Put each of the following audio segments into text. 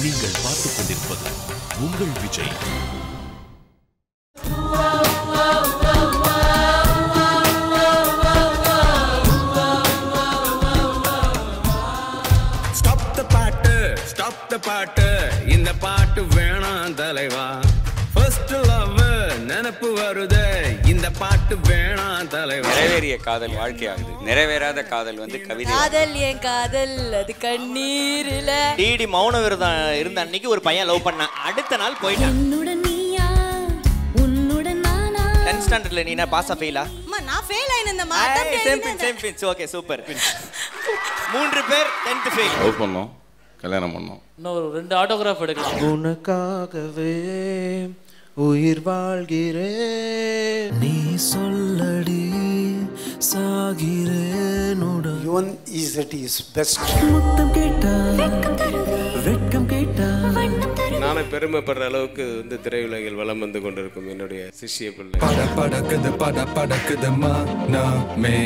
நீங்கள் பார்த்துக் கொண்டிருப்பது உங்கள் விஜய். பாட்டு இந்த பாட்டு வேணாம் தலைவா. ஃபர்ஸ்ட் லவ் நினைப்பு வருது, இந்த பாட்டு வேணாம் தலைவா. நிறைவேறிய காதல் வாழ்க்கையாகுது, நிறைவேறாத காதல் வந்து கவிதை. காதல் ஏன் காதல் அது கண்ணீரில. டிடி மௌன விரதம் இருந்த அன்னைக்கு ஒரு பையன் லவ் பண்ணான், அடுத்த நாள் போயிட்டான். உன்னுடன் நீயா உன்னுடன் நானா. 10th ஸ்டாண்டர்ட்ல நீ என்ன பாஸா ஃபெயிலா? அம்மா நான் ஃபெயில் ஆயினேன்மா. Same pinch okay super. 3 பேர் 10th ஃபெயில். லவ் பண்ணோம், கல்யாணம் பண்ணோம். இன்னொரு 2 ஆட்டோகிராஃப் எடுக்கலாம். உனக்காகவே உயிர் வாழ்கிறேன், நீ சொல்லடி சாகிறேன். Yuvan is at his best. முத்தம் கேட்டா வெட்கம் கேட்டா. நானே பெருமைப்படுற அளவுக்கு வந்து திரையுலகில் வலம் வந்து கொண்டிருக்கும் என்னுடைய சிஷ்ய பிள்ளை. படக்குது படக்குது மானமே,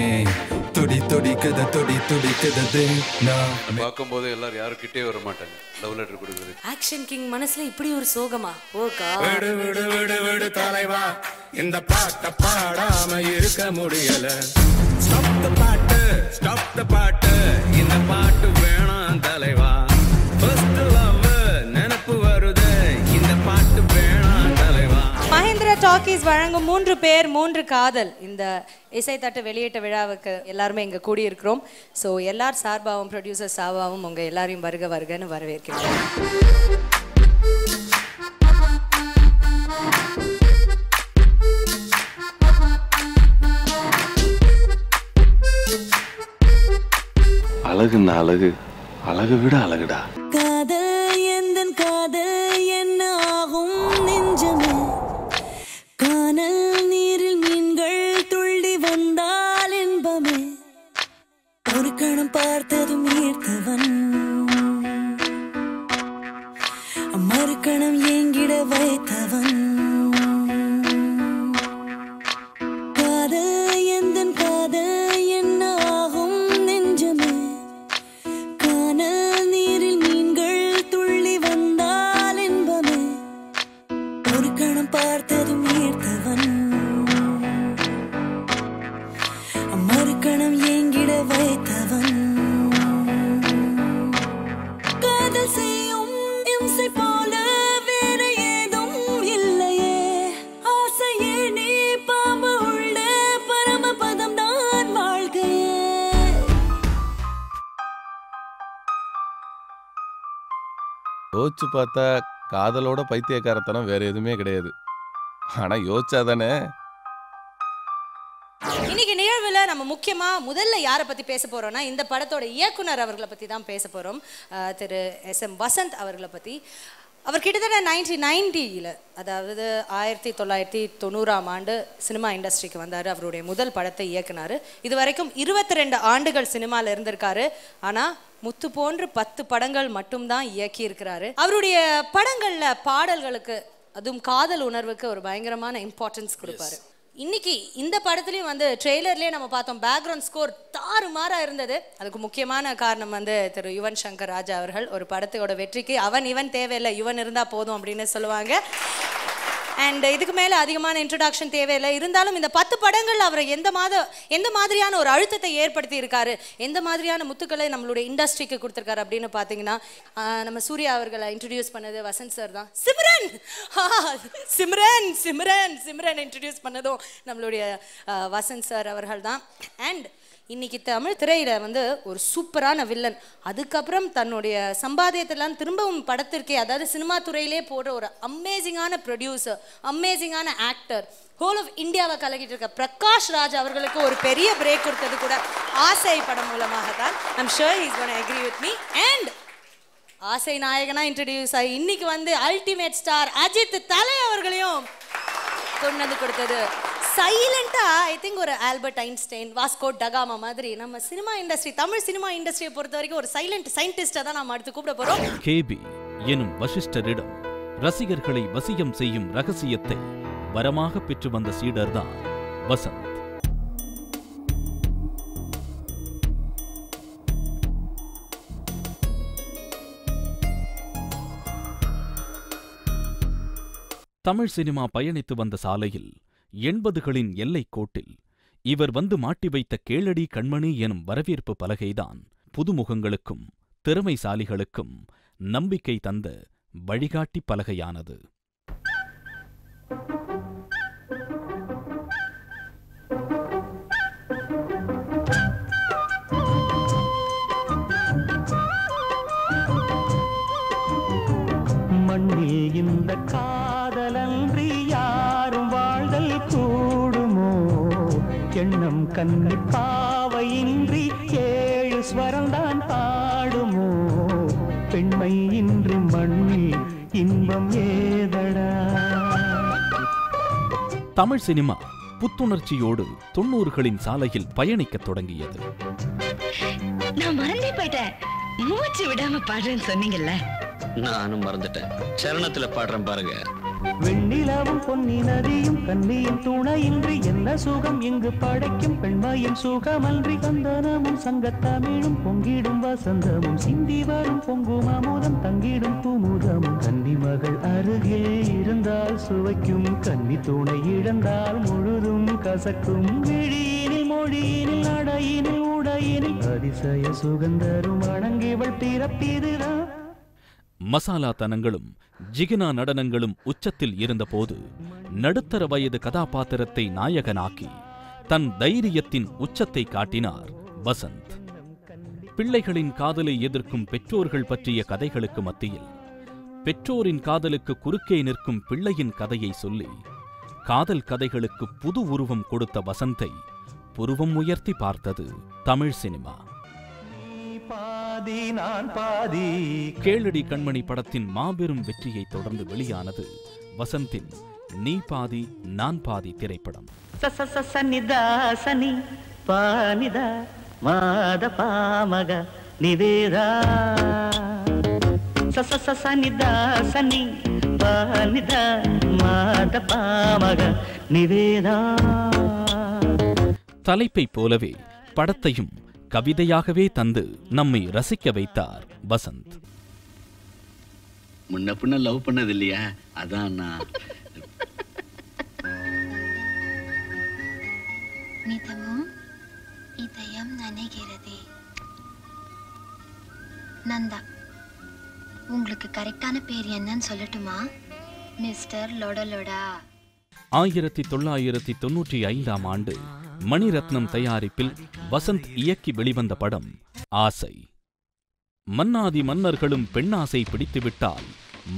துடி துடிக்குது துடி துடிக்குது. பார்க்கும்போது எல்லாரும் யாருக்கிட்டே வர மாட்டாங்க லவ் லெட்டர் கொடுக்குறது. ஆக்ஷன் கிங் மனசுல இப்படி ஒரு சோகமா? ஓ காட். விடு விடு விடு விடு தலைவா, இந்த பாட்டை பாடாம இருக்க முடியல. ஸ்டாப் தி பாட்டு, ஸ்டாப் தி பாட்டு, இந்த பாட்டு வேணாம் தலைவா. ஃபர்ஸ்ட் லவ் நினைப்பு வருது, இந்த பாட்டு வேணாம் தலைவா. மஹிந்திரா டாக்கீஸ் வழங்கும் 3 பேர் 3 காதல் இந்த இசைத்தட்டு வெளியீட்டு விழாவுக்கு எல்லாருமே இங்கே கூடியிருக்கிறோம். ஸோ எல்லார் சார்பாகவும் ப்ரொடியூசர் சார்பாகவும் உங்கள் எல்லாரையும் வருக வருகன்னு வரவேற்கிறோம். அழகுன்னா அழகு, அழகு விட அழகுடா. காதல் எந்தன் காதல் என்ன ஆகும் நெஞ்சமே, கானல் நீரில் மீன்கள் துள்ளி வந்தால் இன்பமே, ஒரு கணம் பார்த்ததும் ஈர்த்தவன் மறுகணம் ஏங்கிட வைத்தவன். காதல் எந்தன் காதல் என்ன ஆகும் நெஞ்சமே, கானல் நீரில் மீன்கள் துள்ளி வந்தால் இன்பமே, ஒரு கணம் பார்த்ததும் ஈர்த்தவன் மறுகணம் ஏங்கிட வைத்தவன். காதல் செய்யும் இம்சை போல வேற ஏதும் இல்லையே, ஆசையே நீ பாம்பு உள்ள பரமபதம் தான் வாழ்க்கையே. யோசிச்சு பார்த்தா காதலோட பைத்தியக்காரத்தனம் வேற எதுவுமே கிடையாது. ஆனா யோசிச்சாதானே. இன்னைக்கு நிகழ்வுல நம்ம முக்கியமா முதல்ல யாரை பத்தி பேச போறோம்னா இந்த படத்தோட இயக்குனர் அவர்களை பத்தி தான் பேச போறோம். திரு SM வசந்த் அவர்களை பத்தி. அவர் கிட்டத்தட்ட 1990 அதாவது 1990ஆம் ஆண்டு சினிமா இண்டஸ்ட்ரிக்கு வந்தார். அவருடைய முதல் படத்தை இயக்குனார். இது வரைக்கும் 22 ஆண்டுகள் சினிமாவில் இருந்திருக்காரு. ஆனால் முத்து போன்று 10 படங்கள் மட்டும்தான் இயக்கி இருக்கிறாரு. அவருடைய படங்கள்ல பாடல்களுக்கு அதுவும் காதல் உணர்வுக்கு ஒரு பயங்கரமான இம்பார்ட்டன்ஸ் கொடுப்பாரு. இன்னைக்கு இந்த படத்துலையும் வந்து ட்ரெய்லர்லேயே நம்ம பார்த்தோம், பேக்ரவுண்ட் ஸ்கோர் தாறுமாறா இருந்தது. அதுக்கு முக்கியமான காரணம் வந்து திரு யுவன் சங்கர் ராஜா அவர்கள். ஒரு படத்தோட வெற்றிக்கு இவன் தேவையில்லை, யுவன் இருந்தால் போதும் அப்படின்னு சொல்லுவாங்க. அண்ட் இதுக்கு மேலே அதிகமான இன்ட்ரடக்ஷன் தேவையில்லை. இருந்தாலும் இந்த 10 படங்கள் அவரை எந்த மாதிரியான ஒரு அழுத்தத்தை ஏற்படுத்தி இருக்காரு, எந்த மாதிரியான முத்துக்களை நம்மளுடைய இண்டஸ்ட்ரிக்கு கொடுத்துருக்காரு அப்படின்னு பார்த்தீங்கன்னா, நம்ம சூர்யா அவர்களை இன்ட்ரடியூஸ் பண்ணது வசந்த் சார் தான். சிம்ரன் இன்ட்ரடியூஸ் பண்ணதும் நம்மளுடைய வசந்த் சார் அவர்கள் தான். அண்ட் இன்னைக்கு தமிழ் திரையில வந்து ஒரு சூப்பரான வில்லன், அதுக்கப்புறம் தன்னுடைய சம்பாதியத்தெல்லாம் திரும்பவும் படத்திற்கே அதாவது சினிமா துறையிலே போடுற ஒரு அமேசிங்கான ப்ரொடியூசர், அமேசிங்கான ஆக்டர், ஹோல் ஆஃப் இந்தியாவை கலக்கிட்டு இருக்க பிரகாஷ் ராஜ் அவர்களுக்கு ஒரு பெரிய பிரேக் கொடுத்தது கூட ஆசை படம் மூலமாக தான். I'm sure he is gonna agree with me. And ஆசை நாயகனா இன்ட்ரடியூஸ் ஆகி இன்னைக்கு வந்து அல்டிமேட் ஸ்டார் அஜித் தலை அவர்களையும் கொண்டு வந்து கொடுத்தது. சைலண்டா ஐ திங்க் ஒரு ஆல்பர்ட் ஐன்ஸ்டைன், வாஸ்கோ டகாமா மாதிரி நம்ம சினிமா இண்டஸ்ட்ரி, தமிழ் சினிமா இண்டஸ்ட்ரியை பொறுத்த வரைக்கும் ஒரு சைலண்ட் சயின்டிஸ்டை தான் நம்ம அடுத்து கூப்பிட போறோம். கேபி எனும் வசிஷ்டரிடம் ரசிகர்களை வசியம் செய்யும் ரகசியத்தை வரமாக பெற்று வந்த சீடர்தான் வசந்த். தமிழ் சினிமா பயணித்து வந்த சாலையில் 80களின் எல்லைக் கோட்டில் இவர் வந்து மாட்டி வைத்த கேளடி கண்மணி எனும் வரவேற்பு பலகைதான் புதுமுகங்களுக்கும் திறமைசாலிகளுக்கும் நம்பிக்கை தந்த வழிகாட்டி பலகையானது. மண்ணில் இந்த காதலன்றி யாரும் வாழ்தல் கூடுமோ, எண்ணம் கண்ணி பாவையின்றி 7 ஸ்வரம்தான் பாடுமோ, பெண்மை இன்றி மண்ணில் இன்பம் ஏதடா. தமிழ் சினிமா புத்துணர்ச்சியோடு 90களின் சாலையில் பயணிக்கத் தொடங்கியது. நான் மறந்தே போயிட்டேன், மூச்சு விடாம பாடுறேன்னு சொன்னீங்கல்ல. நானும் மறந்துட்டேன், சரணத்துல பாடுறேன் பாருங்க. வெண்ணிலவும் பொன்னி நதியும் கண்ணியும் துணையின்றி என்ன சுகம் இங்கு படைக்கும், பெண்மையின் சுகமன்றி சந்தனமும் சங்கத்தமிழும் பொங்கிடும் வசந்தமும் சிந்தி வரும் பொங்கும் அமுதம் தங்கிடும் குமுதமும், கன்னி மகள் அருகில் இருந்தால் சுவைக்கும், கன்னி துணை இழந்தால் முழுதும் கசக்கும், விழியினில் மொழியினில் நடையினில் உடையினில் அதிசய சுகந்தரும் அணங்கிவள் பிறப்பிதுதான். மசாலாத்தனங்களும் ஜிகினா நடனங்களும் உச்சத்தில் இருந்தபோது நடுத்தர வயது கதாபாத்திரத்தை நாயகனாக்கி தன் தைரியத்தின் உச்சத்தை காட்டினார் வசந்த். பிள்ளைகளின் காதலை எதிர்க்கும் பெற்றோர்கள் பற்றிய கதைகளுக்கு மத்தியில் பெற்றோரின் காதலுக்கு குறுக்கே நிற்கும் பிள்ளையின் கதையை சொல்லி காதல் கதைகளுக்கு புது உருவம் கொடுத்த வசந்தை புருவம் உயர்த்தி பார்த்தது தமிழ் சினிமா. கேளடி கண்மணி படத்தின் மாபெரும் வெற்றியை தொடர்ந்து வெளியானது வசந்தின் நீ பாதி நான் பாதி திரைப்படம். சனி பானிதா மாத பாமக நிவேதா சனிதா சனி பானிதா மாத பாமக நிவேதா. தலைப்பை போலவே படத்தையும் கவிதையாகவே தந்து நம்மை ரசிக்க வைத்தார் வசந்த். முன்ன பின்ன லவ் பண்ணது இல்லையா, அதான் நான். நிதமும் இதயம் நனைகிறதே. நந்தா, உங்களுக்கு கரெக்டான பேர் என்னன்னு சொல்லட்டுமா? மிஸ்டர் லொடலொடா. 1995ஆம் ஆண்டு மணிரத்னம் தயாரிப்பில் வசந்த் இயக்கி வெளிவந்த படம் ஆசை. மன்னாதி மன்னர்களும் பெண்ணாசை பிடித்துவிட்டால்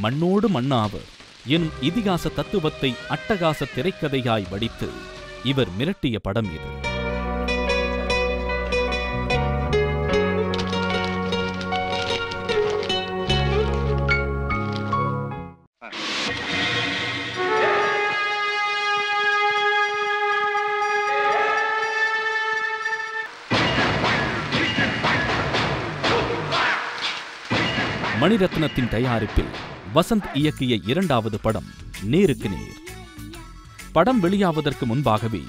மண்ணோடு மண்ணாவர் எனும் இதிகாச தத்துவத்தை அட்டகாச திரைக்கதையாய் வடித்து இவர் மிரட்டிய படம் இது. மணிரத்னத்தின் தயாரிப்பில் வசந்த் இயக்கிய 2வது படம் நேருக்கு நேர். படம் வெளியாவதற்கு முன்பாகவே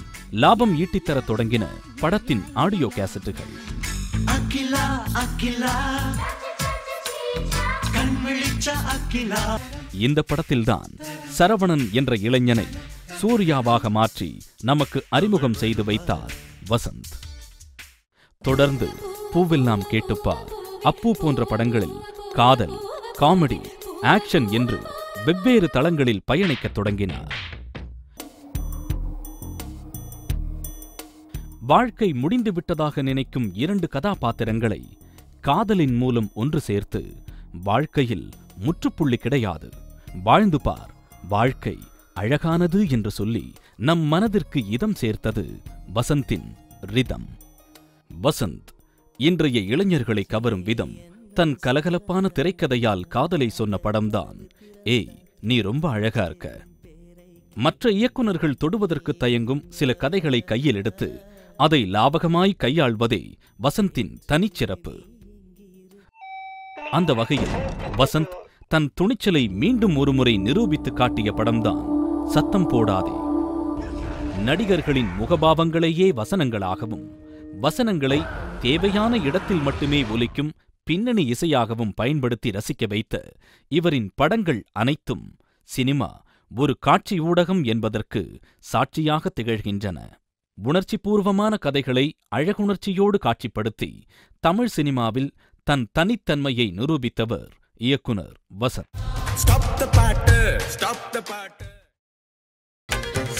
லாபம் ஈட்டித்தர தொடங்கின படத்தின் ஆடியோ கேசட்டுகள். இந்த படத்தில்தான் சரவணன் என்ற இளைஞனை சூர்யாவாக மாற்றி நமக்கு அறிமுகம் செய்து வைத்தார் வசந்த். தொடர்ந்து பூவெல்லாம் கேட்டுப்பார், அப்பு போன்ற படங்களில் காதல், காமெடி, ஆக்ஷன் என்று வெவ்வேறு தளங்களில் பயணிக்கத் தொடங்கினார். வாழ்க்கை முடிந்துவிட்டதாக நினைக்கும் 2 கதாபாத்திரங்களை காதலின் மூலம் ஒன்று சேர்த்து வாழ்க்கையில் முற்றுப்புள்ளி கிடையாது, வாழ்ந்து பார், வாழ்க்கை அழகானது என்று சொல்லி நம் மனதிற்கு இதம் சேர்த்தது வசந்தின் ரிதம். வசந்த் இன்றைய இளைஞர்களை கவரும் விதம் தன் கலகலப்பான திரைக்கதையால் காதலை சொன்ன படம்தான் ஏய் நீ ரொம்ப அழகா இருக்க. மற்ற இயக்குனர்கள் தொடுவதற்கு தயங்கும் சில கதைகளை கையில் எடுத்து அதை லாபகமாய் கையாள்வதே வசந்தின் தனிச்சிறப்பு. அந்த வகையில் வசந்த் தன் துணிச்சலை மீண்டும் ஒருமுறை நிரூபித்து காட்டிய படம்தான் சத்தம் போடாதே. நடிகர்களின் முகபாவங்களையே வசனங்களாகவும் வசனங்களை தேவையான இடத்தில் மட்டுமே ஒலிக்கும் பின்னணி இசையாகவும் பயன்படுத்தி ரசிக்க வைத்த இவரின் படங்கள் அனைத்தும் சினிமா ஒரு காட்சி ஊடகம் என்பதற்கு சாட்சியாக திகழ்கின்றன. உணர்ச்சிபூர்வமான கதைகளை அழகுணர்ச்சியோடு காட்சிப்படுத்தி தமிழ் சினிமாவில் தன் தனித்தன்மையை நிரூபித்தவர் இயக்குனர் வசந்த்.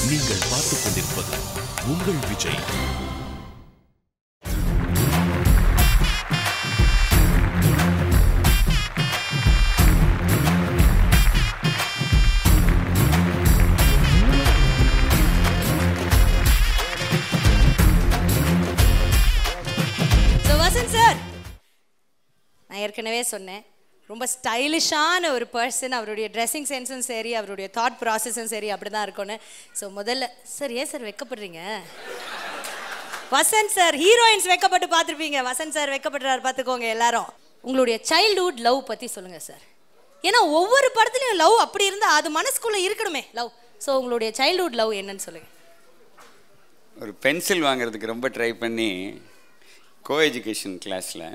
நீங்கள் பார்த்துக் கொண்டிருப்பது உங்கள் விஜய். நான் ஏற்கனவே சொன்னேன், ரொம்ப ஸ்டைலிஷான ஒரு பர்சன். அவருடைய ட்ரெஸ்ஸிங் சென்ஸும் சரி, அவருடைய தாட் ப்ராசஸும் சரி அப்படி தான் இருக்கும்னு. ஸோ முதல்ல சார், ஏன் சார் வெக்கப்படுறீங்க? வசந்த் சார், ஹீரோயின்ஸ் வெக்கப்பட்டு பார்த்துருப்பீங்க, வசந்த் சார் வெக்கப்படுறாரு பார்த்துக்கோங்க எல்லாரும். உங்களுடைய சைல்ட்ஹுட் லவ் பற்றி சொல்லுங்கள் சார். ஏன்னா ஒவ்வொரு படத்துலையும் லவ் அப்படி இருந்தால் அது மனசுக்குள்ளே இருக்கணுமே லவ். ஸோ உங்களுடைய சைல்ட்ஹுட் லவ் என்னன்னு சொல்லுங்கள். ஒரு பென்சில் வாங்குறதுக்கு ரொம்ப ட்ரை பண்ணி கோ எஜுகேஷன் கிளாஸில்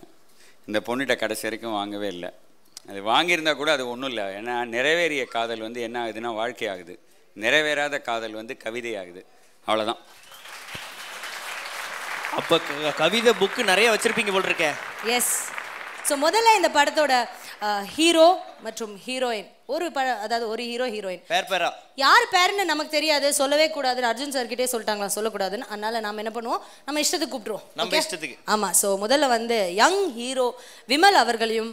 இந்த பொண்ணுகிட்ட கடைசி வரைக்கும் வாங்கவே இல்லை. அது வாங்கியிருந்தா கூட அது ஒன்றும் இல்லை. ஏன்னா நிறைவேறிய காதல் வந்து என்ன ஆகுதுன்னா வாழ்க்கை ஆகுது, நிறைவேறாத காதல் வந்து கவிதை ஆகுது, அவ்வளோதான். அப்போ கவிதை புக்கு நிறைய வச்சுருப்பீங்க போல் இருக்கே. எஸ். ஸோ முதல்ல இந்த படத்தோட ஹீரோ மற்றும் ஹீரோயின், அதாவது ஒரு ஹீரோ ஹீரோயின் பேரா யார் பேருன்னு நமக்கு தெரியாது, சொல்லவே கூடாதுன்னு அர்ஜுன் சார் கிட்டே சொல்லிட்டாங்களா சொல்லக்கூடாதுன்னு. அதனால நம்ம என்ன பண்ணுவோம், நம்ம இஷ்டத்துக்கு கூப்பிட்டுருவோம், நம்ம இஷ்டத்துக்கு. ஆமாம். ஸோ முதல்ல வந்து யங் ஹீரோ விமல் அவர்களையும்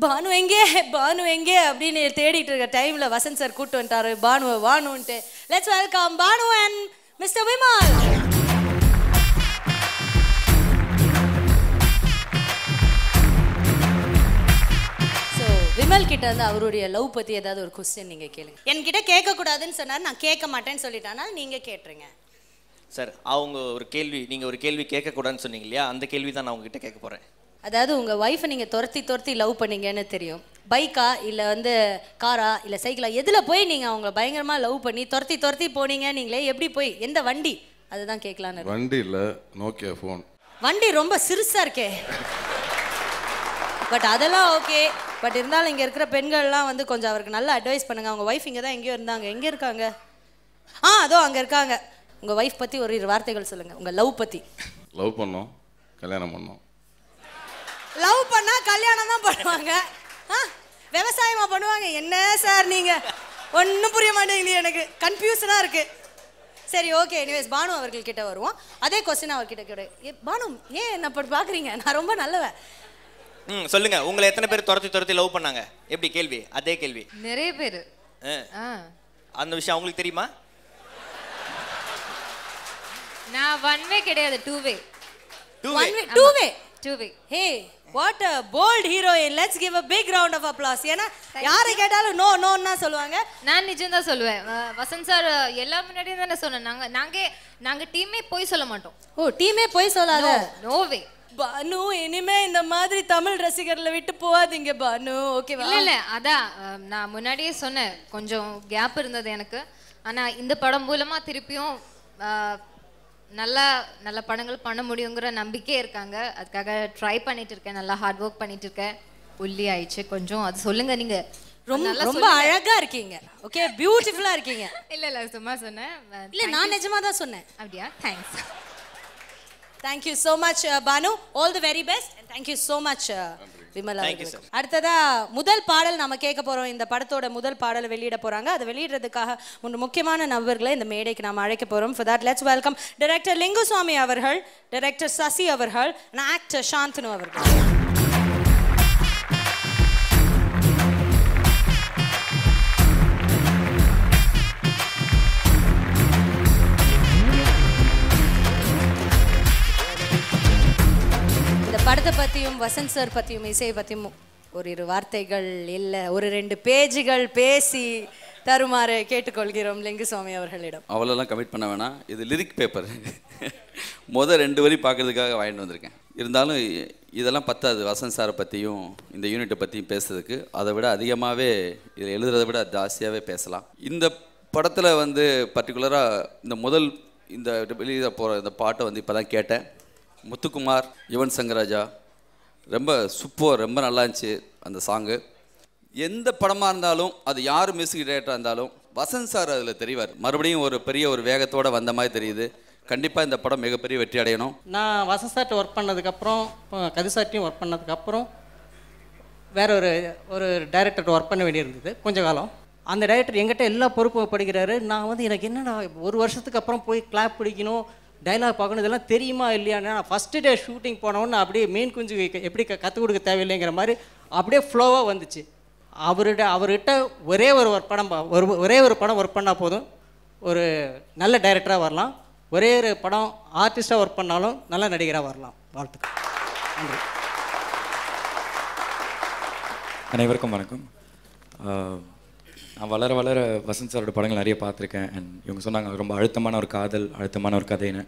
பானு எங்கே பானு எங்கே அப்படின்னு தேடிட்டு இருக்க டைமில் வசந்த் சார் கூப்பிட்டு வந்துட்டாரு பானுவை வானுன்ட்டு. Let's welcome Banu and mister Vimal. Vimal கிட்ட வந்து அவருடைய லவ் பத்தி ஏதாவது ஒரு क्वेश्चन நீங்க கேளுங்க. என்கிட்ட கேட்க கூடாதுன்னு சொன்னாரு, நான் கேட்க மாட்டேன்னு சொல்லிட்டானா நீங்க கேட்றீங்க. சார், அவங்க ஒரு கேள்வி, நீங்க ஒரு கேள்வி கேட்க கூடாதுன்னு சொன்னீங்க இல்லையா, அந்த கேள்வி தான் நான் உங்ககிட்ட கேட்க போறேன். அதாவது உங்க வைஃபை நீங்க துரத்தி லவ் பண்ணீங்கன்னு தெரியும். பைக்கா இல்ல வந்து காரா இல்ல சைக்கிளா, எதுல போய் நீங்க அவங்க பயங்கரமா லவ் பண்ணி துரத்தி போனீங்க நீங்களே, எப்படி போய், எந்த வண்டி, அதுதான் கேட்கலான்னு. வண்டி இல்ல, நோக்கியா ஃபோன். வண்டி ரொம்ப சிறுசா இருக்கே. பட் அதெல்லாம் ஓகே. பட் இருந்தாலும் இங்கே இருக்கிற பெண்கள்லாம் வந்து கொஞ்சம் அவருக்கு நல்ல அட்வைஸ் பண்ணுங்க. அவங்க ஒய்ஃப் இங்கே தான் எங்கேயோ இருந்தாங்க. எங்கே இருக்காங்க? அதோ அங்கே இருக்காங்க. உங்கள் ஒய்ஃப் பற்றி ஒரு வார்த்தைகள் சொல்லுங்கள், உங்கள் லவ் பற்றி. லவ் பண்ணோம், கல்யாணம் பண்ணோம். லவ் பண்ணால் கல்யாணம் தான் பண்ணுவாங்க, விவசாயமாக பண்ணுவாங்க. என்ன சார் நீங்கள், ஒன்றும் புரிய மாட்டேங்குது, எனக்கு கன்ஃபியூஷனாக இருக்குது. சரி, ஓகே. எனிவேஸ் பானு அவர்கள்கிட்ட வருவோம். அதே கொஸ்டின் அவர்கிட்ட கேட்க. பானு, ஏன் என்ன பார்க்குறீங்க? நான் ரொம்ப நல்லவன். சொல்லுங்க, உங்களை எத்தனை பேர் துரத்தி லவ் பண்ணாங்க? எப்படி கேள்வி? அதே கேள்வி. நிறைய பேர். அந்த விஷயம் உங்களுக்கு தெரியுமா? நான் ஒன் வே கிடையாது, two way. Hey, what a bold heroine. Let's give a big round of applause. ஏன்னா யாரை கேட்டாலும் நோ நோன்னா சொல்லுவாங்க. நான் நிஜம் தான் சொல்லுவேன். வசந்த் சார் எல்லாரும் முன்னாடியும் தானே சொன்னேன், நாங்க டீமே போய் சொல்ல மாட்டோம். ஓ, டீமே போய் சொல்லாத. நோ வே. பானு, இனிமே இந்த மாதிரி தமிழ் ரசிகர்களை விட்டு போகாதீங்க பானு, ஓகேவா? இல்ல அதான் நான் முன்னாடியே சொன்னேன், கொஞ்சம் கேப் இருந்தது எனக்கு. ஆனா இந்த படம் மூலமா திருப்பியும் நல்ல படங்கள் பண்ண முடியுங்கிற நம்பிக்கை இருக்காங்க. அதுக்காக ட்ரை பண்ணிட்டு இருக்கேன், நல்லா ஹார்ட் ஒர்க் பண்ணிட்டு இருக்கேன். ஒல்லி ஆயிடுச்சு கொஞ்சம், அது சொல்லுங்க. நீங்க ரொம்ப அழகா இருக்கீங்க, ஓகே, பியூட்டிஃபுல்லா இருக்கீங்க. இல்ல சும்மா சொன்னேன். இல்ல, நான் நிஜமா தான் சொன்னேன். அப்படியா? Thanks. Thank you so much Banu, all the very best and thank you so much Vimal. அடுத்ததா முதல் பாடல் நாம கேட்க போறோம். இந்த படத்தோட முதல் பாடலை வெளியிட போறாங்க. அதை வெளியிடுறதுக்காக ஒரு முக்கியமான நபர்களை இந்த மேடைக்கு நாம அழைக்க போறோம். For that let's welcome director Lingusamy அவர்கள், director சசி அவர்கள், and actor சாந்தனு அவர்கள். படத்தை பற்றியும் வசந்த் சார் பற்றியும் இசையை பற்றியும் ஒரு வார்த்தைகள் இல்லை, ஒரு 2 பேஜுகள் பேசி தருமாறு கேட்டுக்கொள்கிறோம் லிங்குசாமி அவர்களிடம். அவ்வளோலாம் கமிட் பண்ண வேணாம், இது லிரிக் பேப்பர். முதல் 2 வரி பார்க்கறதுக்காக வாங்கிட்டு வந்திருக்கேன். இருந்தாலும் இதெல்லாம் பத்தாது வசந்த் சாரை பற்றியும் இந்த யூனிட்டை பற்றியும் பேசுறதுக்கு. அதை விட அதிகமாகவே இதில் எழுதுறதை விட ஜாஸ்தியாகவே பேசலாம். இந்த படத்தில் வந்து பர்டிகுலராக இந்த வெளியிட போகிற இந்த பாட்டை வந்து இப்போ தான் கேட்டேன். முத்துக்குமார், யுவன் சங்கர் ராஜா, ரொம்ப சூப்பர், ரொம்ப நல்லா இருந்துச்சு அந்த சாங்கு. எந்த படமாக இருந்தாலும், அது யார் மியூசிக் டைரக்டராக இருந்தாலும் வசந்த் சார் அதில் தெரிவார். மறுபடியும் ஒரு பெரிய ஒரு வேகத்தோடு வந்த மாதிரி தெரியுது. கண்டிப்பாக இந்த படம் மிகப்பெரிய வெற்றி அடையணும். நான் வசந்த் சார்ட்ட ஒர்க் பண்ணதுக்கப்புறம் கதிர் சார்ட்டையும் ஒர்க் பண்ணதுக்கப்புறம் வேற ஒரு டைரக்டர்கிட்ட ஒர்க் பண்ண வேண்டியிருந்தது கொஞ்ச காலம். அந்த டைரக்டர் எங்கிட்ட எல்லா பொறுப்பும் படிக்கிறாரு. நான் வந்து எனக்கு என்னடா ஒரு வருஷத்துக்கு அப்புறம் போய் கிளாப் பிடிக்கணும், டைலாக் பார்க்கணும், இதெல்லாம் தெரியுமா இல்லையான்னு நான் ஃபஸ்ட்டு டே ஷூட்டிங் போனோன்னு அப்படியே மீன் குஞ்சு எப்படி கற்றுக் கொடுக்க தேவையில்லைங்கிற மாதிரி அப்படியே ஃப்ளோவாக வந்துச்சு. அவர்கிட்ட ஒரே ஒரு படம் ஒர்க் பண்ணால் போதும், ஒரு நல்ல டைரக்டராக வரலாம். ஒரே ஒரு படம் ஆர்டிஸ்டாக ஒர்க் பண்ணாலும் நல்ல நடிகராக வரலாம். வாழ்த்துக்கள். நன்றி. அனைவருக்கும் வணக்கம். நான் வளர வளர வசந்த் சாரோட படங்கள் நிறைய பார்த்துருக்கேன். அண்ட் இவங்க சொன்னாங்க ரொம்ப அழுத்தமான ஒரு காதல், அழுத்தமான ஒரு கதைன்னு.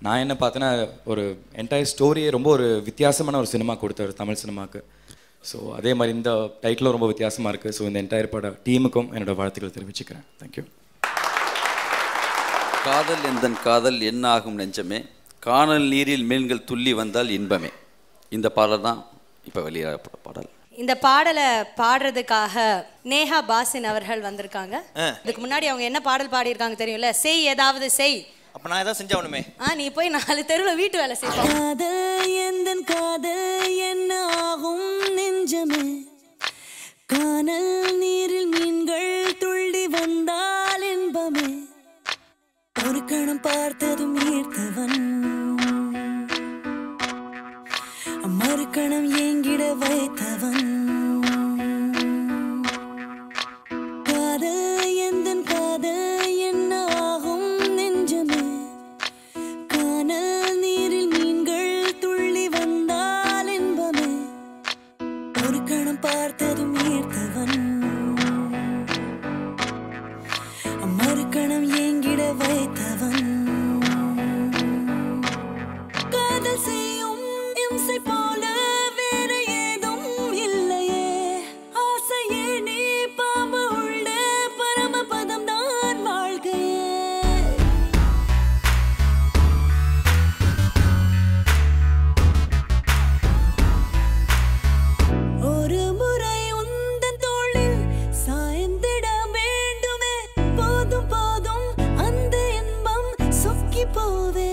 நான் என்ன பார்த்தேன்னா ஒரு என்டையர் ஸ்டோரியே ரொம்ப ஒரு வித்தியாசமான ஒரு சினிமா கொடுத்தாரு தமிழ் சினிமாவுக்கு. ஸோ அதே மாதிரி இந்த டைட்டிலும் ரொம்ப வித்தியாசமாக இருக்குது. ஸோ இந்த என்டையர் பட டீமுக்கும் என்னோடய வாழ்த்துக்களை தெரிவிச்சுக்கிறேன். தேங்க்யூ. காதல் எந்தன் காதல் என்ன ஆகும் நெஞ்சமே, காணல் நீரில் மீன்கள் துள்ளி வந்தால் இன்பமே. இந்த பாடல் தான் இப்போ வெளியிடப்பட்ட பாடல். இந்த பாடலை பாடுறதுக்காக நேஹா பாசின் அவர்கள் வந்திருக்காங்க. இதுக்கு முன்னாடி அவங்க என்ன பாடல் பாடியிருக்காங்க தெரியும்ல, செய் ஏதாவது செய். அப்ப நான் ஏதாவது செஞ்சவனுமே. நீ போய் 4 தெருவில் வீட்டு வேலை செய்வாங்க. காதல் எந்தன் காதல் என்ன ஆகும் நெஞ்சமே, காணல் நீரில் மீன்கள் துள்ளி வந்தால் இன்பமே, ஒரு கணம் பார்த்ததும் ஈர்த்தவன், மறுகணம் ஏங்கிட வைத்தவன். காதல் எந்தன் காதல் என்ன ஆகும் நெஞ்சமே, காணல் நீரில் மீன்கள் துள்ளி வந்தால் இன்பமே, ஒரு கணம் பார்த்ததும் ஈர்த்தவன், மறுகணம் ஏங்கிட வைத்தவன். காதல் செய்யும் இம்சை போல வேற ஏதும் இல்லையே, ஆசையே நீ பாம்பு உள்ள பரமபதம் தான் வாழ்க்கையே. ஒரு முறை உந்தன் தோளில் சாய்ந்திட வேண்டுமே, போதும் போதும் அந்த இன்பம் சொக்கி போவே.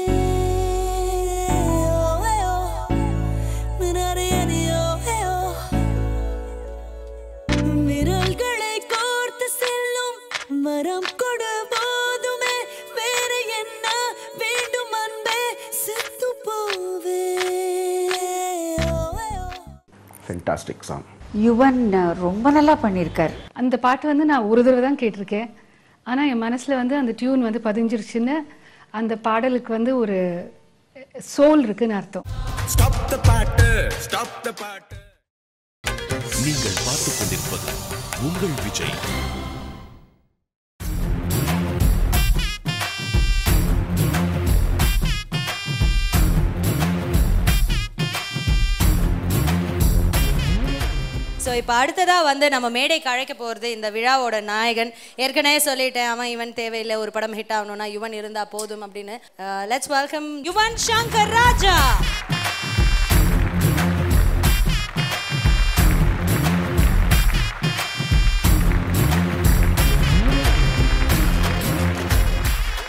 விரல்களை கோர்த்து செல்லும் மரம் கொடு போதுமே, வேற என்ன வேண்டும் அன்பே செத்து போவே. Fantastic song. யுவன் ரொம்ப நல்லா பண்ணியிருக்கார். அந்த பாட்டு வந்து நான் ஒரு தடவை தான் கேட்டிருக்கேன். ஆனால் என் மனசில் வந்து அந்த டியூன் வந்து பதிஞ்சிருச்சுன்னு, அந்த பாடலுக்கு வந்து ஒரு சோல் இருக்குன்னு அர்த்தம். நீங்கள் பார்த்துக் கொண்டிருப்பது உங்கள் விஜய். ஸோ இப்போ அடுத்ததாக வந்து நம்ம மேடைக்கு அழைக்க போகிறது இந்த விழாவோட நாயகன். ஏற்கனவே சொல்லிட்டேன், அவன் இவன் தேவையில்லை, ஒரு படம் ஹிட் ஆகணும்னா யுவன் இருந்தால் போதும் அப்படின்னு. Let's welcome Yuvan Shankar Raja.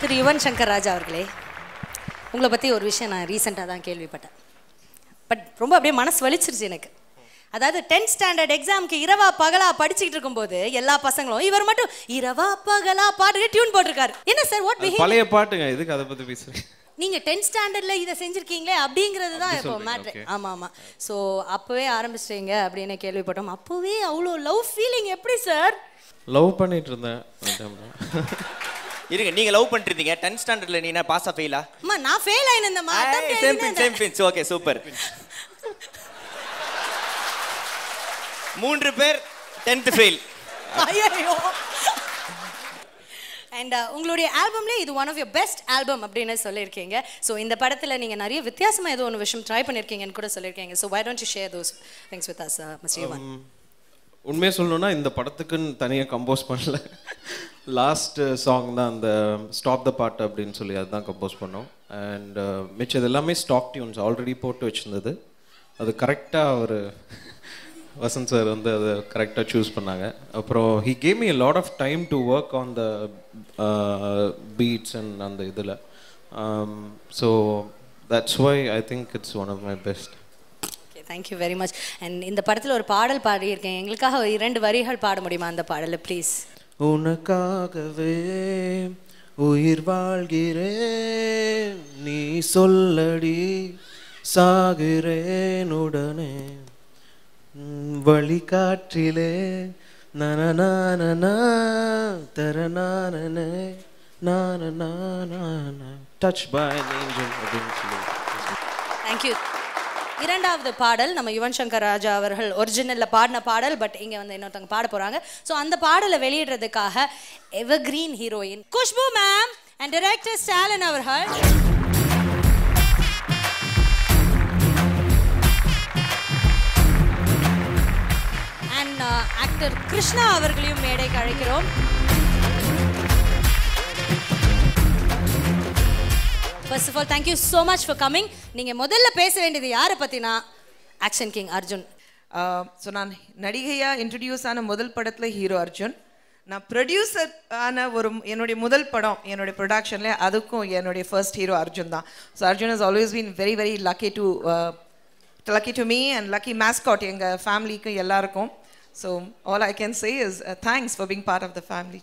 திரு யுவன் சங்கர் ராஜா அவர்களே, உங்களை பற்றி ஒரு விஷயம் நான் ரீசெண்டாக தான் கேள்விப்பட்டேன். பட் ரொம்ப அப்படியே மனசு வலிச்சிருச்சு எனக்கு. அதாவது 10th ஸ்டாண்டர்ட் எக்ஸாமுக்கு இரவா பகலா படிச்சுக்கிட்டு இருக்கும்போது எல்லா பசங்களும் இவர் மட்டும் இரவா பகலா பாட்டு டியூன் போட்டிருக்காரு. என்ன சார் வாட் பிஹைண்ட்? பழைய பாட்டுங்க, இதுக்கு அதை பத்தி பேசுறீங்க? நீங்க 10th ஸ்டாண்டர்ட்ல இதை செஞ்சிருக்கீங்களே அப்படிங்கிறது தான் இப்போ மேட்ரு. ஆமா ஆமா. ஸோ அப்பவே ஆரம்பிச்சிட்டீங்க அப்படின்னு கேள்விப்பட்டோம். அப்பவே அவ்வளோ லவ் ஃபீலிங் எப்படி சார்? லவ் பண்ணிட்டு இருந்தேன். இருங்க, நீங்க லவ் பண்ணிட்டு இருந்தீங்க 10th ஸ்டாண்டர்ட்ல. நீ என்ன பாஸா ஃபெயிலா? அம்மா நான் ஃபெயில் ஆயினேன்மா. Same pinch. Okay super. 3 பேர் 10th ஃபெயில். ஐயோ. அண்ட் உங்களுடைய ஆல்பம்லேயே இது one of your best album அப்படின்னு சொல்லியிருக்கீங்க. ஸோ இந்த படத்தில் நீங்கள் நிறைய வித்தியாசமாக ஏதோ ஒன்று விஷயம் ட்ரை பண்ணியிருக்கீங்கன்னு கூட சொல்லியிருக்கீங்க. So why don't you share those things with us mister Yuvan? உண்மையாக சொல்லணும்னா இந்த படத்துக்குன்னு தனியாக கம்போஸ் பண்ணல. லாஸ்ட் சாங் தான் அந்த ஸ்டாப் த பாட்டு அப்படின்னு சொல்லி அதுதான் கம்போஸ் பண்ணோம். அண்ட் மிச்சது எல்லாமே ஸ்டாக் டியூன்ஸ் ஆல்ரெடி போட்டு வச்சுருந்தது. அது கரெக்டாக ஒரு வசந்த் சார் வந்து அதை கரெக்டாக சூஸ் பண்ணாங்க. அப்புறம் he gave me a lot of time to work on the beats and அந்த இதில். So that's why I think it's one of my best. Okay, thank you very much. And இந்த படத்தில் ஒரு பாடல் பாடியிருக்கேன், எங்களுக்காக 2 வரிகள் பாட முடியுமா அந்த பாடலை ப்ளீஸ்? உனக்காகவே உயிர் வாழ்கிறேன், நீ சொல்லடி சாகிறேன் உடனே, வழிகாற்றிலே நனநானனா தரநானனே நானநானனா touched by an angel அப்படின்னு சொல்லி. Thank you. இரண்டாவது பாடல் நம்ம யுவன் சங்கர் ராஜா அவர்கள் ஒரிஜினலில் பாடின பாடல், பட் இங்கே வந்து இன்னொருத்தவங்க பாட போகிறாங்க. ஸோ அந்த பாடலை வெளியிடுறதுக்காக evergreen heroine Khushbu ma'am and director Stalin அவர்கள், அண்ட் ஆக்டர் கிருஷ்ணா அவர்களையும் மேடைக்கு அழைக்கிறோம். First of all, thank you so much for coming. நீங்க முதல்ல பேச வேண்டியது யாரை பத்தினா ஆக்ஷன் கிங் அர்ஜுன். ஸோ நான் நடிகையாக இன்ட்ரடியூஸ் ஆன முதல் படத்தில் ஹீரோ அர்ஜுன். நான் ப்ரொடியூசர் ஆன என்னுடைய முதல் படம் என்னுடைய ப்ரொடக்ஷனில், அதுக்கும் என்னுடைய ஃபர்ஸ்ட் ஹீரோ அர்ஜுன் தான். So Arjun has always been very very lucky to me and lucky mascot எங்கள் ஃபேமிலிக்கும் எல்லாருக்கும். So all I can say is thanks for being part of the family.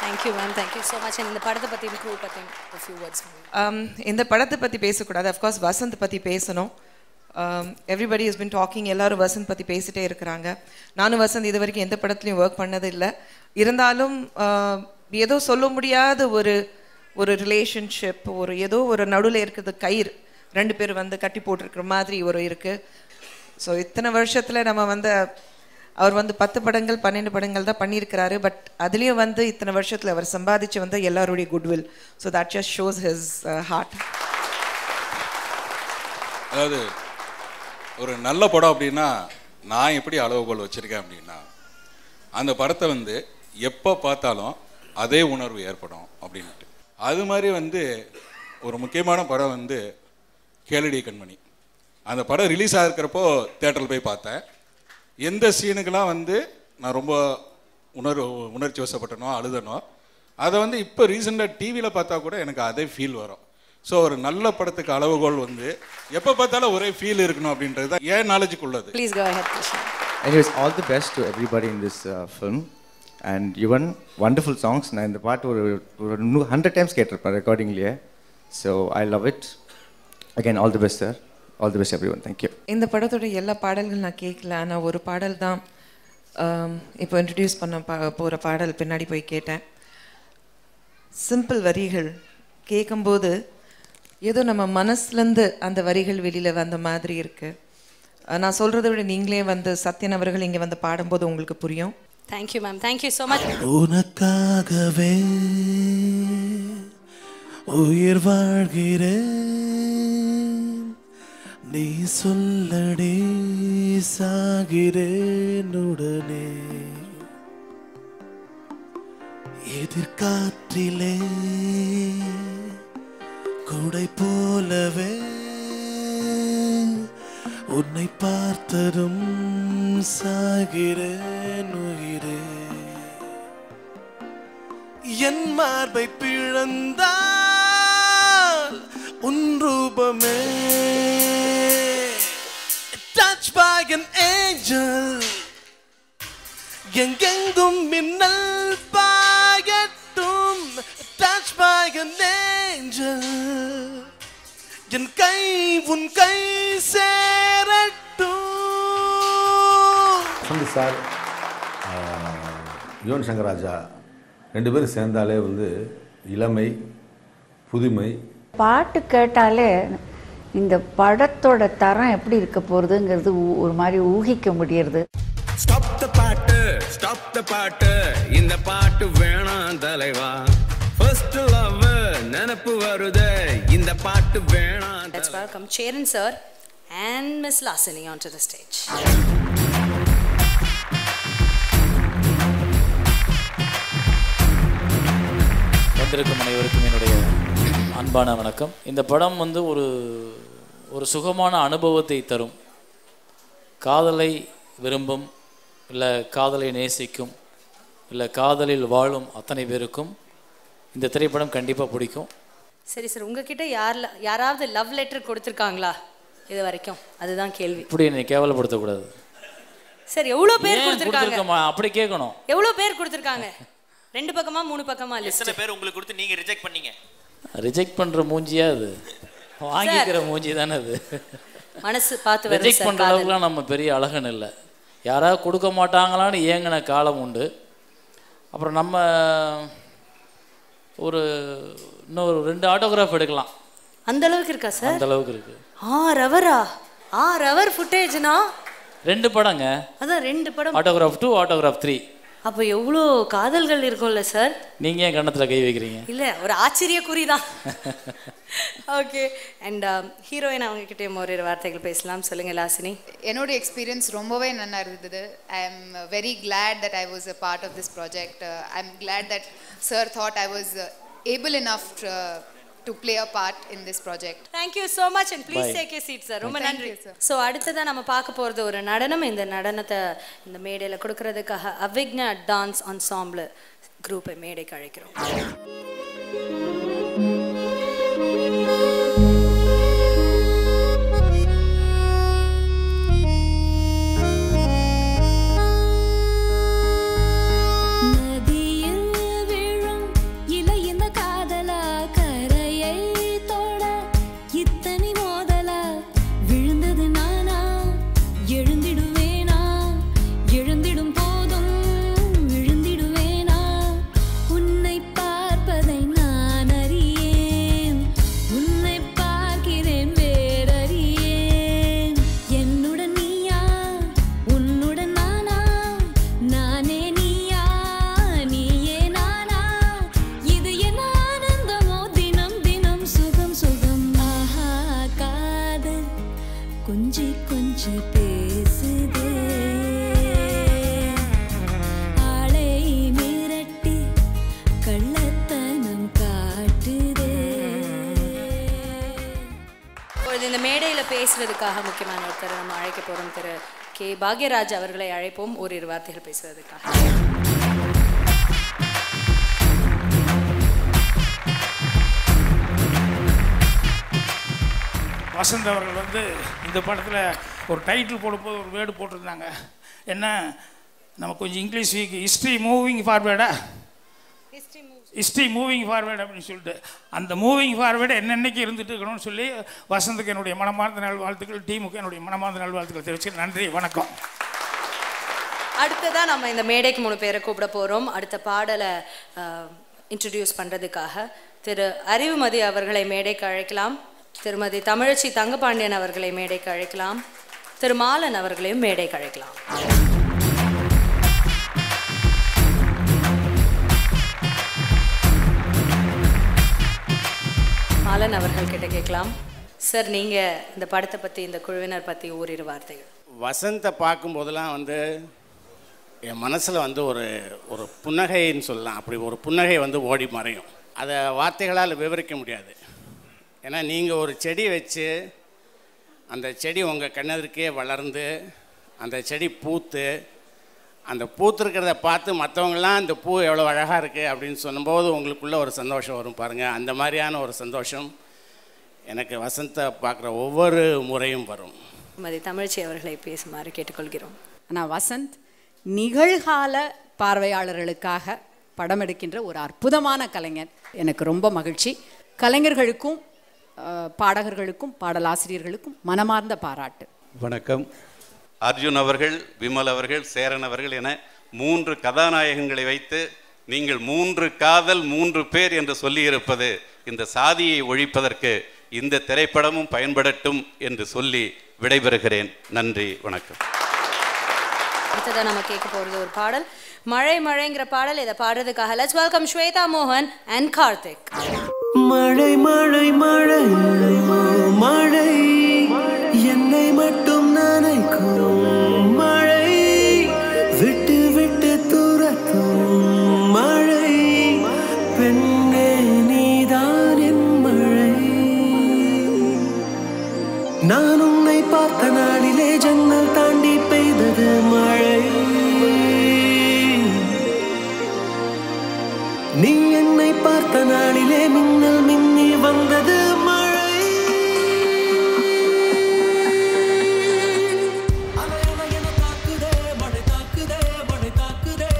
Thank you ma'am, thank you so much. இந்த படத்தை பற்றி crew பற்றி a few words. இந்த படத்தை பற்றி பேசக்கூடாது, அஃப்கோர்ஸ் வசந்த் பற்றி பேசணும். எவ்ரிபடி ஹஸ் பின் டாக்கிங், எல்லாரும் வசந்த் பற்றி பேசிட்டே இருக்கிறாங்க. நானும் வசந்த் இது வரைக்கும் எந்த படத்துலையும் ஒர்க் பண்ணது இல்லை. இருந்தாலும் ஏதோ சொல்ல முடியாத ஒரு ரிலேஷன்ஷிப், ஏதோ ஒரு நடுவில் இருக்கிறது கயிறு 2 பேர் வந்து கட்டி போட்டிருக்கிற மாதிரி இருக்குது. ஸோ இத்தனை வருஷத்தில் நம்ம வந்து அவர் வந்து 10 படங்கள் 12 படங்கள் தான் பண்ணியிருக்கிறாரு. பட் அதுலேயும் வந்து இத்தனை வருஷத்தில் அவர் சம்பாதிச்சு வந்து எல்லாருடைய goodwill. So that just shows his heart. அதாவது ஒரு நல்ல படம் அப்படின்னா நான் எப்படி அளவுகோல் வச்சுருக்கேன் அப்படின்னா, அந்த படத்தை வந்து எப்போ பார்த்தாலும் அதே உணர்வு ஏற்படும் அப்படின்ட்டு. அது மாதிரி வந்து ஒரு முக்கியமான படம் வந்து கேளடி கண்மணி. அந்த படம் ரிலீஸ் ஆகிருக்கிறப்போ தேட்டரில் போய் பார்த்தேன். எந்த சீனுக்கெல்லாம் வந்து நான் ரொம்ப உணர்ச்சி வசப்பட்டனோ அழுதனோ, அதை வந்து இப்போ ரீசெண்டாக டிவியில் பார்த்தா கூட எனக்கு அதே ஃபீல் வரும். ஸோ ஒரு நல்ல படத்துக்கு அளவுகோல் வந்து எப்போ பார்த்தாலும் ஒரே ஃபீல் இருக்கணும் அப்படின்றது தான் ஏன் நாலேஜுக்கு உள்ளது. Please go ahead, Krishna. Anyways, all the best to everybody in this film. And Yuvan, wonderful songs. நான் இந்த பாட்டு ஒரு 100 times கேட்டிருப்பேன் ரெக்கார்டிங்லேயே. So I love it. Again, all the best sir. All the best everyone. Thank you. இந்த படத்தோட எல்லா பாடல்கள் நான் கேட்கல, ஆனால் ஒரு பாடல் தான் இப்போ இன்ட்ரடியூஸ் பண்ண போகிற பாடல் பின்னாடி போய் கேட்டேன். சிம்பிள் வரிகள் கேட்கும்போது ஏதோ நம்ம மனசுலேருந்து அந்த வரிகள் வெளியில் வந்த மாதிரி இருக்குது. நான் சொல்கிறத விட நீங்களே வந்து சத்யன் அவர்கள் இங்கே வந்து பாடும்போது உங்களுக்கு புரியும். Thank you ma'am, thank you so much. உனக்காகவே உயிர் வாழ்கிறேன், நீ சொல்லடி சாகிறேன் உடனே, எதிர்காற்றிலே குடை போலவே உன்னை பார்த்ததும் சாகிறேன் உயிரே, என் மார்பை பிளந்தால் உன் ரூபமே, touched by an angel, எங்கெங்கும் மின்னல் பாயட்டும், touched by an angel, என் கை உன் கை சேரட்டும். வசந்த் சார், யுவன் சங்கர் ராஜா 2 பேரும் சேர்ந்தாலே வந்து இளமை புதுமை. பாட்டு கேட்டாலே இந்த படத்தோட தரம் எப்படி இருக்க போறதுங்கிறது ஒரு மாதிரி ஊகிக்க முடியறது. ஸ்டாப் த பாட்டு, இந்த பாட்டு வேணாம் தலைவா, ஃபர்ஸ்ட் லவ் நினைப்பு வருதே, இந்த பாட்டு வேணாம். Let's welcome Cheran sir and Miss Lasini onto the stage. வந்திருக்கும் அனைவருக்கும் என்னுடைய அன்பான வணக்கம். இந்த படம் வந்து ஒரு சுகமான அனுபவத்தை தரும். காதலை விரும்பும் இல்லை காதலை நேசிக்கும் இல்லை காதலில் வாழும் அத்தனை பேருக்கும் இந்த திரைப்படம் கண்டிப்பாக பிடிக்கும். சரி சார், உங்ககிட்ட யாராவது லவ் லெட்டர் கொடுத்துருக்காங்களா இது வரைக்கும்? அதுதான் கேள்வி. இப்படி என்னை கேவலப்படுத்தக்கூடாது. சரி, எவ்வளோ பேர் கொடுத்துருக்காங்க? அப்படி கேட்கணும். எவ்வளோ பேர் கொடுத்துருக்காங்க? 2 பக்கமா 3 பக்கமா லிஸ்ட்? எத்தனை பேர் உங்களுக்கு கொடுத்து நீங்க ரிஜெக்ட் பண்ணீங்க? ரிஜெக்ட் பண்ணுற மூஞ்சியா அது? வாங்கிக்கிற மூஞ்சி தானே அது. மனசு பார்த்து ரிஜெக்ட் பண்ணுற அளவுக்குலாம் நம்ம பெரிய அழகன் இல்லை. யாராவது கொடுக்க மாட்டாங்களான்னு ஏங்கின காலம் உண்டு. அப்புறம் நம்ம இன்னொரு 2 ஆட்டோகிராஃப் எடுக்கலாம். அந்த அளவுக்கு இருக்கா சார்? அந்த அளவுக்கு இருக்கு. 6 ஹவரா? 6 ஹவர் ஃபுட்டேஜ்னா 2 படங்க. அதான் 2 படம். Autograph 2, autograph 3. அப்போ எவ்வளோ காதல்கள் இருக்கும்ல சார்? நீங்க ஏன் கண்ணத்தில் கை வைக்கிறீங்க? இல்லை, ஒரு ஆச்சரிய குறிதான். ஓகே, அண்ட் ஹீரோயின் அவங்க கிட்டேயும் ஒரு வார்த்தைகள் பேசலாம். சொல்லுங்க லாசினி. என்னோட எக்ஸ்பீரியன்ஸ் ரொம்பவே நல்லா இருந்தது. I am very glad that I was a part of this project. I am glad that sir thought I was able enough to play a part in this project. Thank you so much and please take a seat sir. ரொம்ப நன்றி. So அடுத்ததா நம்ம பார்க்க போறது ஒரு நடனம். இந்த நடனத்தை இந்த மேடையில கொடுக்கிறதுக்காக அவிக்னா டான்ஸ் என்செம்பிள் குரூப்பை மேடைக்கு அழைக்கிறோம். இந்த மேடையில பேசுறதுக்காக முக்கியமான ஒருத்தர் நம்ம அழைக்க போறோம். திரு கே பாக்யராஜ் அவர்களை அழைப்போம் ஓரிரு வார்த்தைகள் பேசுவதற்காக. வசந்த் அவர்கள் வந்து இந்த படத்தில் ஒரு டைட்டில் போடும்போது ஒரு வேர்டு போட்டிருந்தாங்க. என்ன, நம்ம கொஞ்சம் இங்கிலீஷ் வீக், ஹிஸ்ட்ரி மூவிங் ஃபார்வேர்டா, ஹிஸ்ட்ரி மூவிங் ஃபார்வேர்டு அப்படின்னு சொல்லிட்டு அந்த மூவிங் ஃபார்வேர்டு என்னென்னைக்கு இருந்துட்டு இருக்கணும்னு சொல்லி வசந்துக்கு என்னுடைய மனமார்ந்த நல்வாழ்த்துக்கள், டீமுக்கு என்னுடைய மனமார்ந்த நல்வாழ்த்துக்கள் தெரிவிச்சு நன்றி, வணக்கம். அடுத்ததான் நம்ம இந்த மேடைக்கு 3 பேரை கூப்பிட போகிறோம். அடுத்த பாடலை இன்ட்ரடியூஸ் பண்ணுறதுக்காக திரு அறிவுமதி அவர்களை மேடைக்கு அழைக்கலாம். திருமதி தமிழச்சி தங்கபாண்டியன் அவர்களை மேடைக்கு அழைக்கலாம். திரு மாலன் அவர்களையும் மேடைக்கு அழைக்கலாம். மாலன் அவர்கள் கிட்ட கேட்கலாம். சார், நீங்கள் இந்த படத்தை பற்றி, இந்த குழுவினர் பற்றி ஓரிரு வார்த்தைகள். வசந்தை பார்க்கும்போதெல்லாம் வந்து என் மனசில் வந்து ஒரு புன்னகைன்னு சொல்லலாம். அப்படி ஒரு புன்னகை வந்து ஓடி மறையும். அதை வார்த்தைகளால் விவரிக்க முடியாது. ஏன்னா நீங்கள் ஒரு செடி வச்சு அந்த செடி உங்கள் கண்ணெதிர்க்கே வளர்ந்து அந்த செடி பூத்து அந்த பூத்துருக்கிறத பார்த்து மற்றவங்களாம் இந்த பூ எவ்வளோ அழகாக இருக்குது அப்படின்னு சொல்லும்போது உங்களுக்குள்ளே ஒரு சந்தோஷம் வரும் பாருங்கள். அந்த மாதிரியான ஒரு சந்தோஷம் எனக்கு வசந்தை பார்க்குற ஒவ்வொரு முறையும் வரும். மதி தமிழ்ச்சி அவர்களை பேசுமாறு கேட்டுக்கொள்கிறோம். ஆனால் வசந்த் நிகழ்கால பார்வையாளர்களுக்காக படம் எடுக்கின்ற ஒரு அற்புதமான கலைஞர். எனக்கு ரொம்ப மகிழ்ச்சி. கலைஞர்களுக்கும் பாடகர்களுக்கும் பாடலாசிரியர்களுக்கும் மனமார்ந்த பாராட்டு. வணக்கம். அர்ஜுன் அவர்கள், விமல் அவர்கள், சேரன் அவர்கள் என 3 கதாநாயகங்களை வைத்து நீங்கள் 3 காதல் 3 பேர் என்று சொல்லியிருப்பது இந்த சாதியை ஒழிப்பதற்கு இந்த திரைப்படமும் பயன்படட்டும் என்று சொல்லி விடைபெறுகிறேன். நன்றி, வணக்கம். அடுத்ததான் நம்ம கேட்க போகிறது ஒரு பாடல், மழை மழைங்கிற பாடல். இதை பாடுறதுக்காக லெட்ஸ் வெல்கம் ஸ்வேதா மோகன் அண்ட் கார்த்திக். மழை மழை மழை மழை என்னை மட்டும் நனைக்கும் மழை, விட்டு விட்டு துரத்தும் மழை, பெண்ணே நீதான் என் மழை. நான் உன்னை பார்த்த நாளிலே ஜன்னல் தாண்டி நீ என்னை பார்த்த நாளிலே மின்னல் மின்னி வந்தது மழை. அலை அலை என தாக்குதே மழை தாக்குதே மழை தாக்குதே,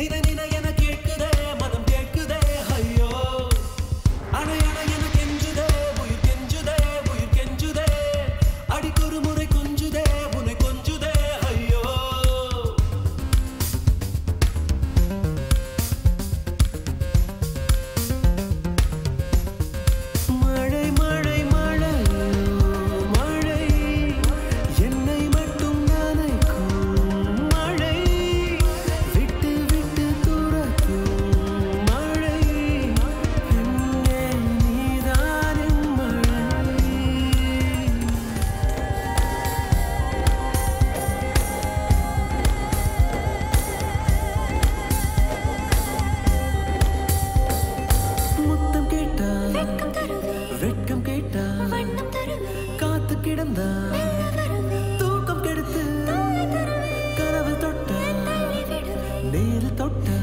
நினை நினை என கேட்குதே மனம் கேட்குதே ஐயோ. அணை அணை என கெஞ்சுதே உயிர் கெஞ்சுதே உயிர் கெஞ்சுதே, அடிக்கொரு முறை கொஞ்சுதே உன்னை கொஞ்சுதே ஐயோ. மழை மழை மழை மழை என்னை மட்டும் நனைக்கும் மழை, விட்டு விட்டு துரத்தும் மழை, என்னே நீதான் என் மழை. முத்தம் கேட்டா வெட்கம் கேட்டா காத்து கிடந்தா தூக்கம் கெடுத்து கனவு தொட்டா நேரு தொட்டா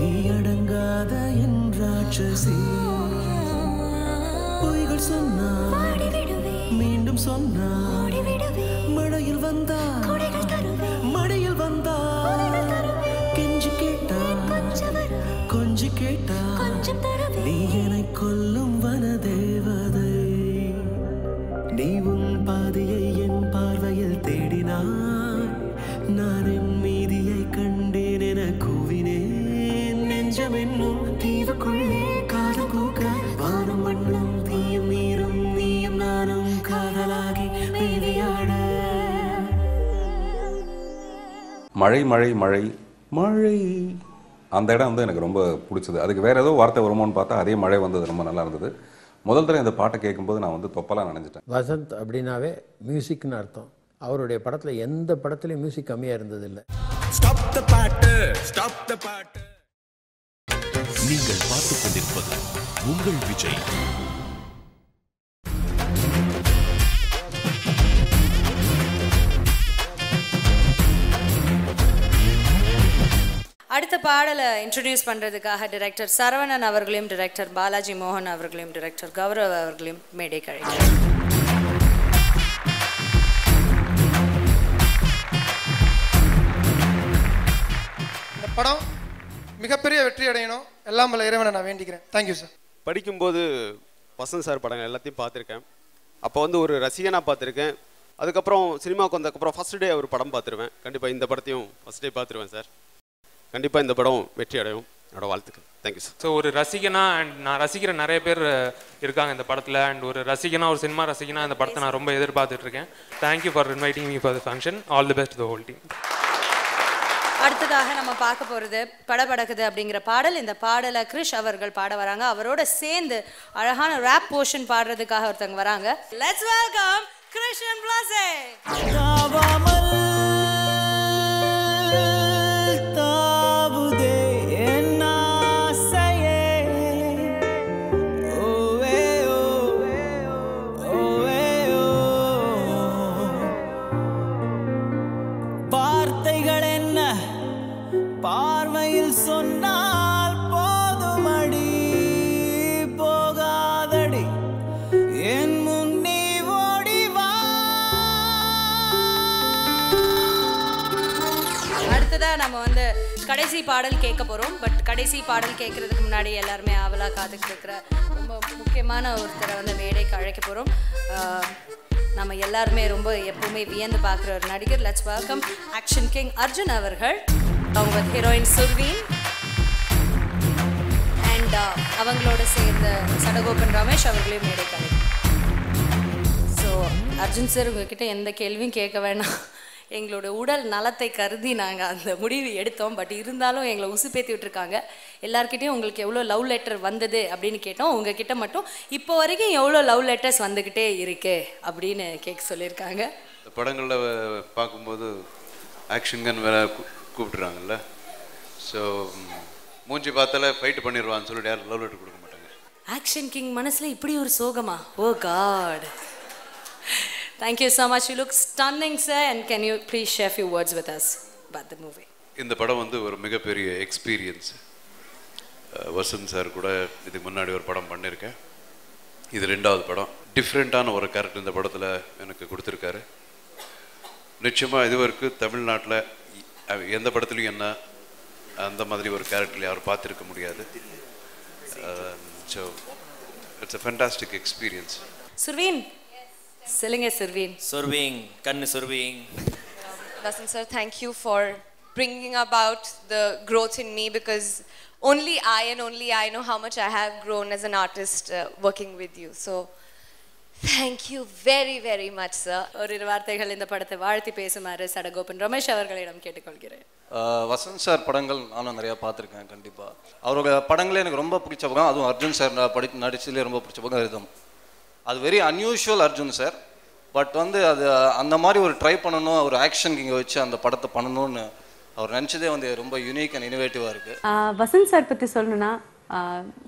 நீ அடங்காத என் ராட்சசி. பொய்கள் சொன்னா மீண்டும் சொன்னா மழையில் வந்தா மழையில் வந்தா, கெஞ்சி கேட்டா கொஞ்சி கேட்டா நீ என்னை கொல்லும் வனதேவதை. நீ உன் பாதையை என் பார்வையில் தேடினாய், நான் என் மீதியை கண்டேன் என கூவினேன். நெஞ்சம் என்னும் தீவுக்குள்ளே காதல் பூக்க வானம் மண்ணும் தீயும் நீரும் நீயும் நானும் காதலாகி மேவியாட. மழை மழை மழை மழை அந்த இடம் வந்து எனக்கு ரொம்ப பிடிச்சது. அதுக்கு வேறு ஏதோ வார்த்தை வருமோன்னு பார்த்தா அதே மழை வந்தது, ரொம்ப நல்லா இருந்தது. முதல் தடவை இந்த பாட்டை கேட்கும்போது நான் வந்து தொப்பலாம் நினைச்சிட்டேன். வசந்த் அப்படின்னாவே மியூசிக்னு அர்த்தம். அவருடைய படத்தில் எந்த படத்துலையும் மியூசிக் கம்மியாக இருந்ததில்லை. நீங்கள் பார்த்துக் கொண்டிருப்பது உங்கள் விஜய். அடுத்த பாடலை இன்ட்ரடியூஸ் பண்ணுறதுக்காக டைரக்டர் சரவணன் அவர்களையும் டைரக்டர் பாலாஜி மோகன் அவர்களையும் டைரக்டர் கௌரவ் அவர்களையும் மேடை கழிக்கிறார். இந்த படம் மிகப்பெரிய வெற்றி அடையணும், எல்லாம் வல்ல இறைவனை நான் வேண்டிக்கிறேன். Thank you sir. படிக்கும்போது வசந்த் சார் படங்கள் எல்லாத்தையும் பார்த்துருக்கேன். அப்போ வந்து ஒரு ரசிகனாக பார்த்துருக்கேன். அதுக்கப்புறம் சினிமாவுக்கு வந்ததுக்கப்புறம் ஃபஸ்ட் டே ஒரு படம் பார்த்துருவேன். கண்டிப்பாக இந்த படத்தையும் ஃபஸ்ட் டே பார்த்துருவேன் சார். கண்டிப்பாக இந்த படம் வெற்றி அடையும், என்னோட வாழ்த்துக்கள். Thank you sir. ஸோ ஒரு ரசிகனா அண்ட் நான் ரசிக்கிற நிறைய பேர் இருக்காங்க இந்த படத்தில். அண்ட் ஒரு ரசிகனா, ஒரு சினிமா ரசிகனா இந்த படத்தை நான் ரொம்ப எதிர்பார்த்துட்ருக்கேன். Thank you for inviting me for the function. All the best the whole team. அடுத்ததாக நம்ம பார்க்க போகிறது படபடக்குது அப்படிங்கிற பாடல். இந்த பாடலை கிரிஷ் அவர்கள் பாட வராங்க. அவரோட சேர்ந்து அழகான ரேப் போர்ஷன் பாடுறதுக்காக ஒருத்தவங்க வராங்க. Let's welcome Krish and Blaaze. பார்வையில் சொன்னால் போதுமடி, போகாதடி என் முன்னே ஓடிவா. அடுத்ததா நம்ம வந்து கடைசி பாடல் கேட்க போகிறோம். பட் கடைசி பாடல் கேட்கறதுக்கு முன்னாடி எல்லாருமே ஆவலாக காத்துக்கிட்டு இருக்கிற ரொம்ப முக்கியமான ஒருத்தரை வந்து மேடைக்கு அழைக்க போகிறோம். நம்ம எல்லாருமே ரொம்ப எப்பவுமே வியந்து பார்க்குற ஒரு நடிகர். Let's welcome action king Arjun அவர்கள். அவங்க ஹீரோயின் சுர்வீன் அண்ட் அவங்களோட சேர்ந்த சடகோபன் ரமேஷ் அவர்களையும் மேடைக்கு அழைக்கிறோம். ஸோ அர்ஜுன் சார், உங்ககிட்ட எந்த கேள்வியும் கேட்க வேணாம். எங்களோட உடல் நலத்தை கருதி நாங்கள் அந்த முடிவு எடுத்தோம். பட் இருந்தாலும் எங்களை உசுப்பேற்றி விட்டுருக்காங்க. எல்லாருக்கிட்டையும் உங்களுக்கு எவ்வளோ லவ் லெட்டர் வந்தது அப்படின்னு கேட்டோம். உங்ககிட்ட மட்டும் இப்போ வரைக்கும் எவ்வளோ லவ் லெட்டர்ஸ் வந்துக்கிட்டே இருக்கு அப்படின்னு கேட்க சொல்லியிருக்காங்க. இந்த படங்களில் பார்க்கும்போது ஆக்ஷன் கன் வேற கூப்பிட்டுறாங்கல்ல. ஸோ மூஞ்சி பார்த்தால ஃபைட் பண்ணிடுவான்னு சொல்லிட்டு யாரும் லவ் லெட்டர் கொடுக்க மாட்டாங்க. ஆக்ஷன் கிங் மனசில் இப்படி ஒரு சோகமா? ஓ God. Thank you so much. You look stunning, sir. And can you please share a few words with us about the movie? இந்த படம் வந்து ஒரு மிகப்பெரிய எக்ஸ்பீரியன்ஸ். வசந்த் சார் கூட இதுக்கு முன்னாடி ஒரு படம் பண்ணியிருக்கேன். இது 2வது படம். டிஃப்ரெண்ட்டான ஒரு கேரக்டர் இந்த படத்தில் எனக்கு கொடுத்துருக்காரு. நிச்சயமாக இதுவரைக்கும் தமிழ்நாட்டில் எந்த படத்துலையும் என்ன அந்த மாதிரி ஒரு கேரக்டர் யாரும் பார்த்துருக்க முடியாது. So it's a fantastic experience. Surveen சொல்லுங்க சுர்வீன். சொர்விங் கண்ணு சொர்விங். Vasant sir, thank you for bringing about the growth in me, because only I and only I know how much I have grown as an artist working with you. So thank you very very much sir. ஒரு வார்த்தைகள் இந்த படத்தை வாழ்த்தி பேசுமாறு சடகோபன் ரமேஷ் அவர்களிடம் கேட்டுக்கொள்கிறேன். Vasanth sir படங்கள் நானும் நிறையா பார்த்துருக்கேன். கண்டிப்பாக அவரோட படங்களே எனக்கு ரொம்ப பிடிச்ச படம். அதுவும் அர்ஜுன் சார் நடிச்சதுலேயே ரொம்ப பிடிச்ச படம் ரிதம். அது very unusual Arjun sir. But வந்து அது அந்த மாதிரி ஒரு ட்ரை பண்ணணும், ஒரு ஆக்ஷன் இங்கே வச்சு அந்த படத்தை பண்ணணும்னு அவர் நினச்சதே வந்து ரொம்ப யூனிக் அண்ட் இனோவேட்டிவாக இருக்குது. வசந்த் சார் பற்றி சொல்லணும்னா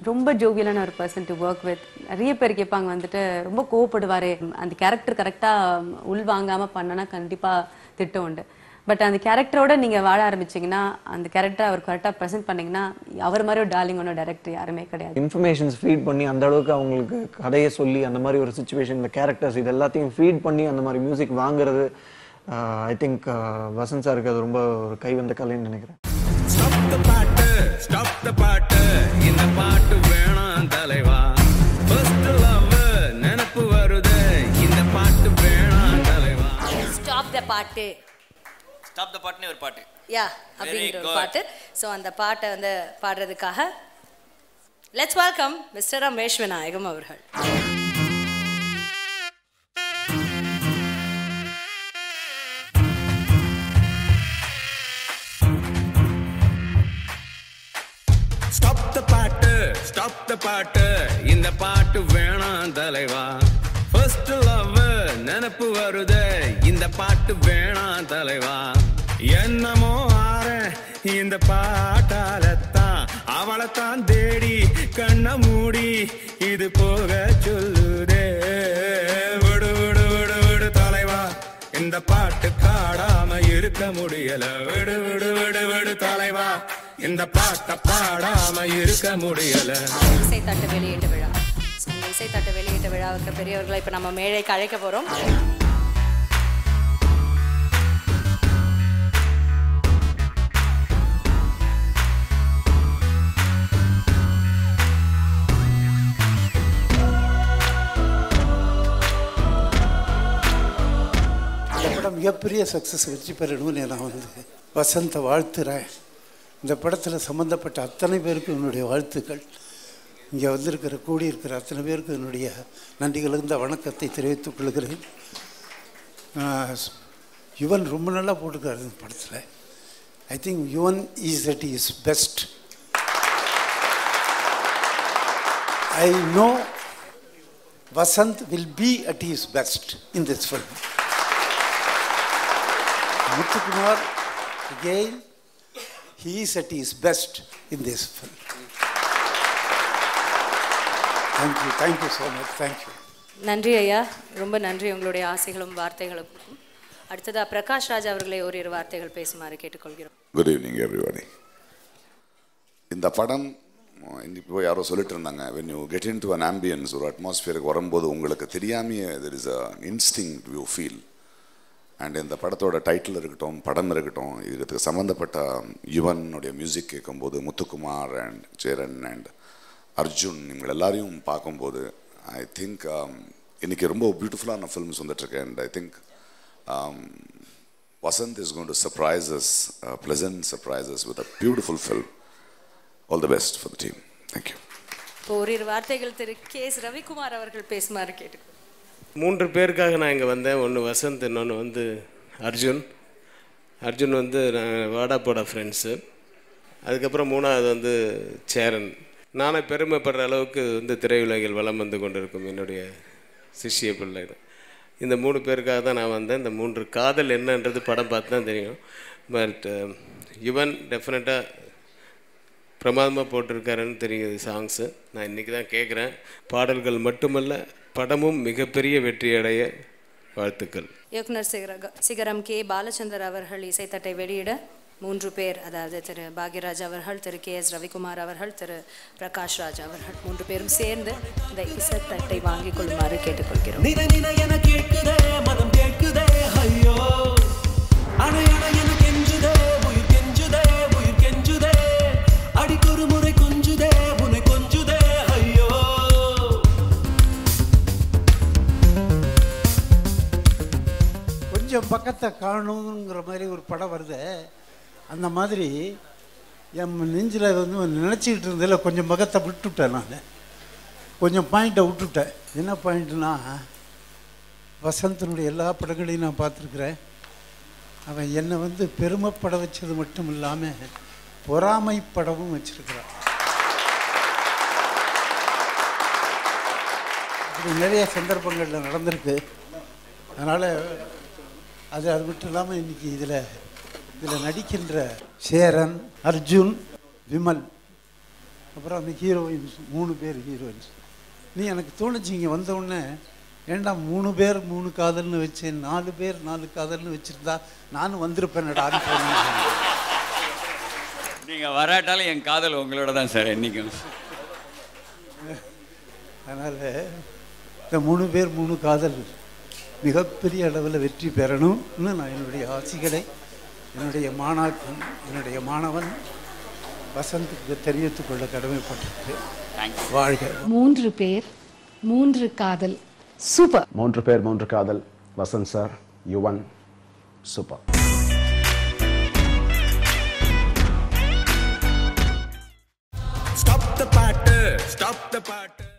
ரொம்ப ஜோவியலான ஒரு பர்சன் டு ஒர்க் வித். நிறைய பேர் கேட்பாங்க வந்துட்டு ரொம்ப கோவப்படுவார், அந்த கேரக்டர் கரெக்டாக உள் வாங்காமல் பண்ணனா கண்டிப்பாக திட்டம் உண்டு. பட் அந்த கேரக்டரோட நீங்கள் வாழ ஆரம்பிச்சிங்கன்னா, அந்த கேரக்டரை அவர் கரெக்டாக ப்ரெசென்ட் பண்ணிங்கன்னா, அவர் மாதிரி ஒரு டார்லிங் ஒன்றும் டேரக்டர் யாருமே கிடையாது. இன்ஃபர்மேஷன்ஸ் ஃபீட் பண்ணி அந்த அளவுக்கு அவங்களுக்கு கதையை சொல்லி அந்த மாதிரி ஒரு சுச்சுவேஷன், இந்த கேரக்டர்ஸ் இது எல்லாத்தையும் ஃபீட் பண்ணி அந்த மாதிரி மியூசிக் வாங்குறது, ஐ திங்க் வசந்த் சாருக்கு அது ரொம்ப ஒரு கைவந்த கலைன்னு நினைக்கிறேன். ஸ்டாப் த பாட்டு, இந்த பாட்டு வேணாம் தலைவா. ஃபர்ஸ்ட் லவ் நினைப்பு வருது, இந்த பாட்டு வேணாம் தலைவா. ஸ்டாப் த பாட்டு, ஸ்டாப் த பாட்டுன்னு ஒரு பாட்டு. யா அப்படிங்கிற ஒரு பாட்டு. ஸோ அந்த பாட்டை வந்து பாடுறதுக்காக let's welcome mister Ramesh Vinayagam அவர்கள். ஸ்டாப் த பாட்டு, ஸ்டாப் த பாட்டு, இந்த பாட்டு வேணாம் தலைவா. ஃபர்ஸ்ட் லவ் நினைப்பு வருது, இந்த பாட்டு வேணாம் தலைவா. என்னமோ ஆற இந்த பாட்டாலத்தான், அவளைத்தான் தேடி கண்ண மூடி இது போக சொல்லுதே. விடு விடு விடு விடு தலைவா, இந்த பாட்டு காடாம இருக்க முடியல. விடு விடு விடு விடு தலைவா, இந்த பாட்டை பாடாம இருக்க முடியல. இசைத்தட்டு வெளியீட்டு விழா. இசைத்தட்டு வெளியீட்டு விழாவுக்கு பெரியவர்களை இப்போ நம்ம மேடைக்கு அழைக்க போகிறோம். இந்த படம் மிகப்பெரிய சக்ஸஸ் வெற்றி பெறணும்னு நான் வந்து வசந்தை வாழ்த்துறேன். இந்த படத்தில் சம்மந்தப்பட்ட அத்தனை பேருக்கு என்னுடைய வாழ்த்துக்கள். இங்கே வந்திருக்கிற கூடியிருக்கிற அத்தனை பேருக்கு என்னுடைய நன்றிகளந்த வணக்கத்தை தெரிவித்துக் கொள்கிறேன். யுவன் ரொம்ப நல்லா போட்டிருக்காரு இந்த படத்தில். I think Yuvan is at his best. I know Vasanth will be at his best in this film. Muthukumar, again, he is at his best in this film. Thank you so much, thank you. நன்றி ஐயா, ரொம்ப நன்றி உங்களுடைய ஆசைகளும் வார்த்தைகளும். அடுத்ததாக பிரகாஷ் ராஜ் அவர்களை ஒரு வார்த்தைகள் பேசுமாறு கேட்டுக்கொள்கிறோம். Good evening everybody. இந்த படம் இப்போ யாரோ சொல்லிட்டு இருந்தாங்க, when you get into an ambience ஒரு அட்மாஸ்பியருக்கு வரும்போது உங்களுக்கு தெரியாமையே there is an instinct you feel. And இந்த படத்தோட டைட்டில் இருக்கட்டும், படம் இருக்கட்டும், இதுக்கு சம்மந்தப்பட்ட யுவனுடைய மியூசிக் கேட்கும்போது, முத்துக்குமார் அண்ட் சேரன் அண்ட் அர்ஜுன் இவங்க எல்லாரையும் பார்க்கும்போது ஐ திங்க் இன்றைக்கி ரொம்ப பியூட்டிஃபுல்லான ஃபில்ம்ஸ் வந்துட்டுருக்கு. And I think Vasanth is going to surprise us, pleasant surprises with a beautiful film. All the best for the team. Thank you. இப்போ ஒரு வார்த்தைகள் திரு கே.எஸ். ரவிக்குமார் அவர்கள் பேசுமாறு கேட்டுக்கொள்கிறேன். 3 பேருக்காக நான் இங்கே வந்தேன். ஒன்று வசந்த், இன்னொன்று வந்து அர்ஜுன். அர்ஜுன் வந்து நான் வாடாப்போட ஃப்ரெண்ட்ஸு. அதுக்கப்புறம் 3வது வந்து சேரன். நானே பெருமைப்படுற அளவுக்கு வந்து திரையுலகில் வலம் வந்து கொண்டிருக்கும் என்னுடைய சிஷ்ய பிள்ளைகள். இந்த 3 பேருக்காக தான் நான் வந்தேன். இந்த 3 காதல் என்னன்றது படம் பார்த்து தான் தெரியும். பட் யுவன் டெஃபினட்டாக பிரமாதமாக போட்டிருக்காருன்னு தெரியுது சாங்ஸு. நான் இன்றைக்கி தான் கேட்குறேன். பாடல்கள் மட்டுமல்ல, படமும் மிகப்பெரிய வெற்றியடைய வாழ்த்துக்கள். இயக்குனர் சிகரம் கே. பாலச்சந்தர் அவர்கள் இசைத்தட்டை வெளியிட 3 பேர், அதாவது திரு பாக்யராஜ் அவர்கள், திரு KS ரவிக்குமார் அவர்கள், திரு பிரகாஷ் ராஜ் அவர்கள் 3 பேரும் சேர்ந்து இந்த இசைத்தட்டை வாங்கிக் கொள்ளுமாறு கேட்டுக்கொள்கிறோம். நினை நினை என கேட்குதே மனம் கேட்குதே ஐயோ, அணை அணை என கெஞ்சுதே உயிர் கெஞ்சுதே உயிர் கெஞ்சுதே, அடிக்கொரு முறை கொஞ்சுதே உன்னை கொஞ்சுதே ஐயோ. கொஞ்சம் பக்கத்தை காணுங்கிற மாதிரி ஒரு படம் வருது. அந்த மாதிரி என் நெஞ்சில் நினச்சிக்கிட்டு இருந்ததில் கொஞ்சம் பக்கத்தை விட்டுவிட்டேன். நான் கொஞ்சம் பாயிண்ட்டை விட்டுவிட்டேன். என்ன பாயிண்ட்னா, வசந்தனுடைய எல்லா படங்களையும் நான் பார்த்துருக்குறேன். அவன் என்னை பெருமைப்பட வச்சது மட்டும் இல்லாமல் பொறாமைப்படவும் வச்சிருக்கிறான். இப்படி நிறைய சந்தர்ப்பங்களில் நடந்திருக்கு. அதனால் அது மட்டும் இல்லாமல் இன்றைக்கி இதில் நடிக்கின்ற சேரன், அர்ஜுன், விமல், அப்புறம் அந்த ஹீரோயின்ஸ் 3 பேர் ஹீரோயின்ஸ். நீ எனக்கு தோணுச்சு இங்கே வந்தவுடனே, ஏண்டா 3 பேர் 3 காதல்னு வச்சேன், 4 பேர் 4 காதல்னு வச்சுருந்தா நானும் வந்திருப்பேன்டான்னு சொன்னேன். நீங்கள் வராட்டாலும் என் காதல் உங்களோட தான் சார் என்றைக்கும். அதனால் இந்த 3 பேர் 3 காதல் மிகப்பெரிய அளவில் வெற்றி பெறணும்னு நான் என்னுடைய ஆசைகளை என்னுடைய மாணவன் வசந்துக்கு தெரிவித்துக் கொள்ள கடமைப்பட்டிருக்கிறேன். வாழ்க. 3 பேர் 3 காதல் சூப்பர். 3 பேர் 3 காதல் Vasanth sir, Yuvan super. Stop the பாட்டு, stop the பாட்டு.